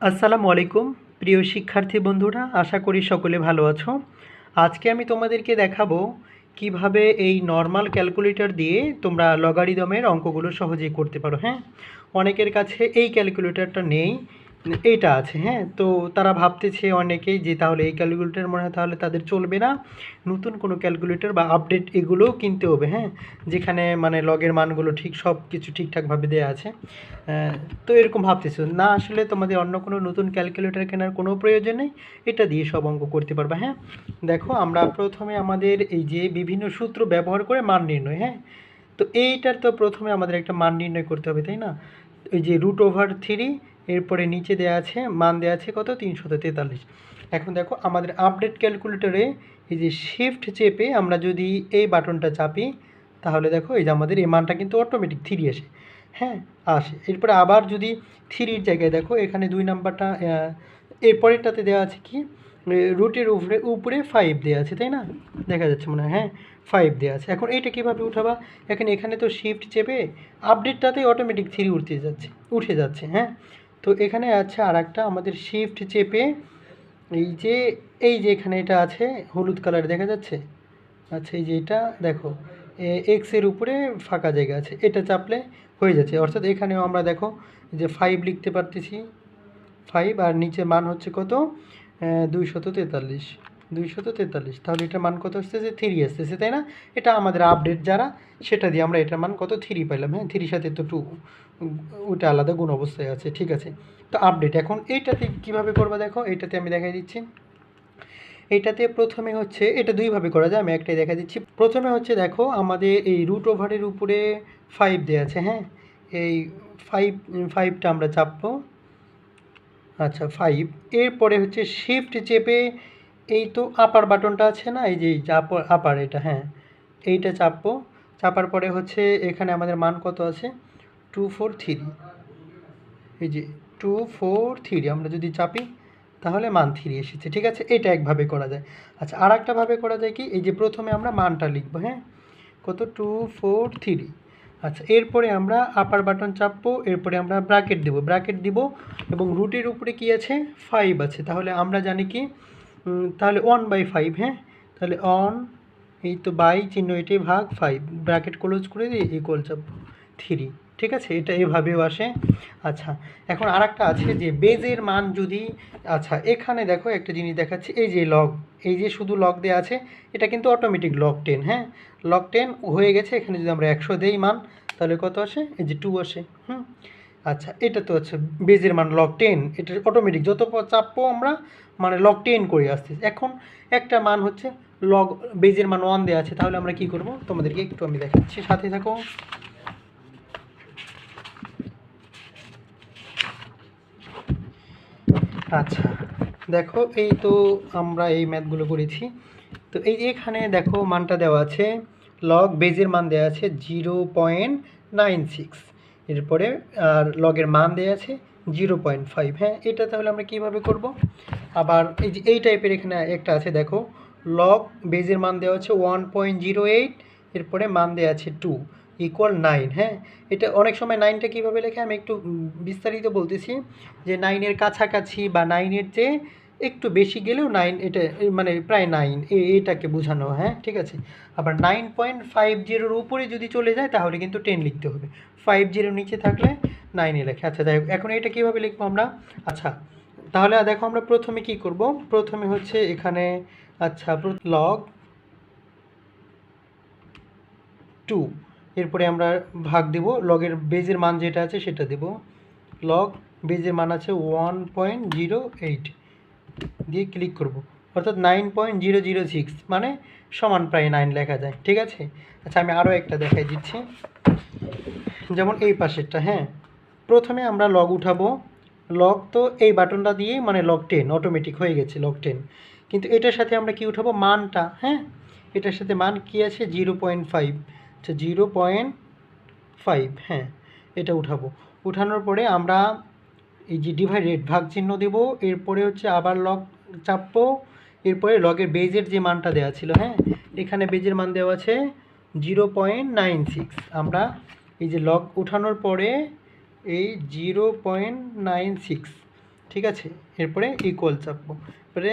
আসসালামু আলাইকুম প্রিয় শিক্ষার্থী বন্ধুরা, আশা করি সকলে ভালো আছো। আজকে আমি তোমাদেরকে দেখাবো কিভাবে এই নর্মাল ক্যালকুলেটর দিয়ে তোমরা লগারিদমের অঙ্কগুলো সহজেই করতে পারো। হ্যাঁ, অনেকের কাছে এই ক্যালকুলেটরটা নেই, এইটা আছে। হ্যাঁ, তো তারা ভাবতেছে অনেকেই যে তাহলে এই ক্যালকুলেটর মনে হয় তাহলে তাদের চলবে না, নতুন কোনো ক্যালকুলেটর বা আপডেট এগুলোও কিনতে হবে। হ্যাঁ, যেখানে মানে লগের মানগুলো ঠিক সব কিছু ঠিকঠাকভাবে দেওয়া আছে। তো এরকম ভাবতেছো না, আসলে তোমাদের অন্য কোনো নতুন ক্যালকুলেটর কেনার কোনো প্রয়োজন নেই, এটা দিয়ে সব অঙ্ক করতে পারবে। হ্যাঁ, দেখো আমরা প্রথমে আমাদের এই যে বিভিন্ন সূত্র ব্যবহার করে মান নির্ণয়। হ্যাঁ, তো এইটার তো প্রথমে আমাদের একটা মান নির্ণয় করতে হবে, তাই না? এই যে √3, এরপরে নিচে দেওয়া আছে মান দেওয়া আছে কত, 343। এখন দেখো আমাদের আপডেট ক্যালকুলেটরে এই যে শিফট চেপে আমরা যদি এই বাটনটা চাপি, তাহলে দেখো এই যে আমাদের এই মানটা কিন্তু অটোমেটিক 3 আসে। হ্যাঁ, আসে। এরপরে আবার যদি 3-র জায়গায় দেখো এখানে 2 নাম্বারটা এরপরেরটাতে দেওয়া আছে কি, রুটের উপরে 5 দেওয়া আছে, তাই না? দেখা যাচ্ছে মনে হয়, হ্যাঁ 5 দেওয়া আছে। এখন এইটা কীভাবে উঠাবা? এখানে তো শিফট চেপে আপডেটটাতেই অটোমেটিক 3 উঠে যাচ্ছে। হ্যাঁ, তো এখানে আছে আর একটা আমাদের শিফট চেপে এই যে এখানে এটা আছে হলুদ কালার দেখা যাচ্ছে। আচ্ছা, এই যে এটা দেখো এক্সের উপরে ফাঁকা জায়গা আছে, এটা চাপলে হয়ে যাচ্ছে। অর্থাৎ এখানেও আমরা দেখো যে 5 লিখতে পারতেছি, 5 আর নিচে মান হচ্ছে কত, 243। তাহলে এটার মান কত আসতেছে, 3 আসতেছে, তাই না? এটা আমাদের আপডেট যারা, সেটা দিয়ে আমরা এটার মান কত, 3 পাইলাম। হ্যাঁ, 3 সাথে তো 2, ওটা আলাদা গুণ অবস্থায় আছে, ঠিক আছে। তো আপডেট এখন এইটাতে কীভাবে করবা দেখো, এইটাতে আমি দেখাই দিচ্ছি। এইটাতে প্রথমে হচ্ছে এটা দুইভাবে করা যায়, আমি একটাই দেখা দিচ্ছি। প্রথমে হচ্ছে দেখো আমাদের এই √ওভারের উপরে 5 দেওয়া আছে। হ্যাঁ, এই 5টা আমরা চাপবো। আচ্ছা 5, এরপরে হচ্ছে শিফট চেপে এই তো আপার বাটনটা আছে না, এই যে আপার এটা, হ্যাঁ এইটা চাপবো। চাপার পরে হচ্ছে এখানে আমাদের মান কত আছে, 243। এই যে 243 আমরা যদি চাপি তাহলে মান 3 এসেছে, ঠিক আছে। এটা একভাবে করা যায়। আচ্ছা, আর একটাভাবে করা যায় কি, এই যে প্রথমে আমরা মানটা লিখবো। হ্যাঁ, কত, 243। আচ্ছা, এরপরে আমরা আপার বাটন চাপবো, এরপরে আমরা ব্র্যাকেট দিব এবং রুটের উপরে কি আছে, 5 আছে। তাহলে আমরা জানি কি, তাহলে 1/5। হ্যাঁ, তাহলে এই তো বাই চিহ্ন এটাই ভাগ 5, ব্র্যাকেট ক্লোজ করে দিয়ে ইকুয়াল চাপবো 3, ঠিক আছে। এটা এভাবেও আসে। আচ্ছা, এখন আর একটা আছে যে বেজের মান যদি, আচ্ছা এখানে দেখো একটা জিনিস দেখাচ্ছি, এই যে এই যে শুধু লগ দেওয়া আছে, এটা কিন্তু অটোমেটিক log 10। হ্যাঁ, log 10 হয়ে গেছে। এখানে যদি আমরা 100 দেই মান, তাহলে কত আসে, এই যে 2 আসে। আচ্ছা, এটা তো হচ্ছে বেজের মান log 10, এটা অটোমেটিক যত চাপবো আমরা মানে log 10 করে আসতেছে। এখন একটা মান হচ্ছে বেজের মান 1 দেওয়া আছে, তাহলে আমরা কি করব তোমাদেরকে একটু আমি দেখাচ্ছি, সাথে থাকো। আচ্ছা দেখো, এই তো আমরা এই ম্যাথগুলো করেছি। তো এই যে এখানে দেখো মানটা দেওয়া আছে, বেজের মান দেওয়া আছে 0.96, এরপরে আর লগের মান দেওয়া আছে 0.5। হ্যাঁ, এটা তাহলে আমরা কিভাবে করব? আবার এই যে এই টাইপের এখানে একটা আছে দেখো, বেজের মান দেওয়া আছে 1.08, এরপরে মান দেওয়া আছে 2 ইকুয়াল 9। হ্যাঁ, এটা অনেক সময় 9টা কীভাবে লেখে আমি একটু বিস্তারিত বলতেছি, যে 9-এর কাছাকাছি বা 9-এর চেয়ে একটু বেশি গেলেও 9, এটা মানে প্রায় 9 এটাকে বোঝানো। হ্যাঁ, ঠিক আছে। আবার 9.50-এর উপরে যদি চলে যায় তাহলে কিন্তু 10 লিখতে হবে, 50 নিচে থাকলে 9 লেখে। আচ্ছা যাই হোক, এখন এটা কীভাবে লিখবো আমরা? আচ্ছা, তাহলে দেখো আমরা প্রথমে কি করব, প্রথমে হচ্ছে এখানে আচ্ছা log 2, এরপরে আমরা ভাগ দেব, লগের বেজের মান যেটা আছে সেটা দেব। বেজের মান আছে 1.08 দিয়ে ক্লিক করব, অর্থাৎ 9.006 মানে সমান প্রায় 9 লেখা যায়, ঠিক আছে। আচ্ছা, আমি আরও একটা দেখাই দিচ্ছি, যেমন এই পাশেরটা। হ্যাঁ, প্রথমে আমরা লগ উঠাবো, লগ তো এই বাটনটা দিয়ে মানে log 10 অটোমেটিক হয়ে গেছে log 10, কিন্তু এটার সাথে আমরা কি উঠাবো, মানটা। হ্যাঁ, এটার সাথে মান কি আছে, 0.5। আচ্ছা 0.5, হ্যাঁ এটা উঠাবো। উঠানোর পরে আমরা এই যে ডিভাইডেড ভাগ চিহ্ন দেব, এরপরে হচ্ছে আবার লগ চাপবো, এরপরে লগের বেজের যে মানটা দেওয়া ছিল, হ্যাঁ এখানে বেজের মান দেওয়া আছে 0.96। আমরা এই যে লগ উঠানোর পরে এই 0.96 ঠিক আছে, এরপরে ইকুয়াল চাপবো, এরপরে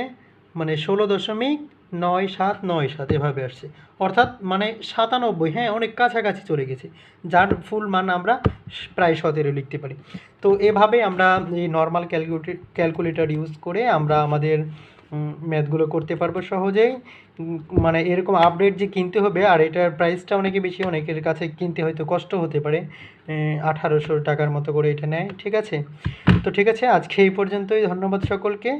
মানে 16.9797 এভাবে আসছে, অর্থাৎ মানে 97, হ্যাঁ অনেক কাছাকাছি চলে গেছে, যার ফুল মান আমরা প্রায় 17 লিখতে পারি। তো এভাবে আমরা এই নর্মাল ক্যালকুলেটর ইউজ করে আমরা আমাদের ম্যাথগুলো করতে পারবো সহজেই। মানে এরকম আপডেট যে কিনতে হবে, আর এটার প্রাইসটা অনেকে বেশি, অনেকের কাছে কিনতে হয়তো কষ্ট হতে পারে, 1800 টাকার মতো করে এটা নেয়। ঠিক আছে, তো ঠিক আছে, আজকে এই পর্যন্তই, ধন্যবাদ সকলকে।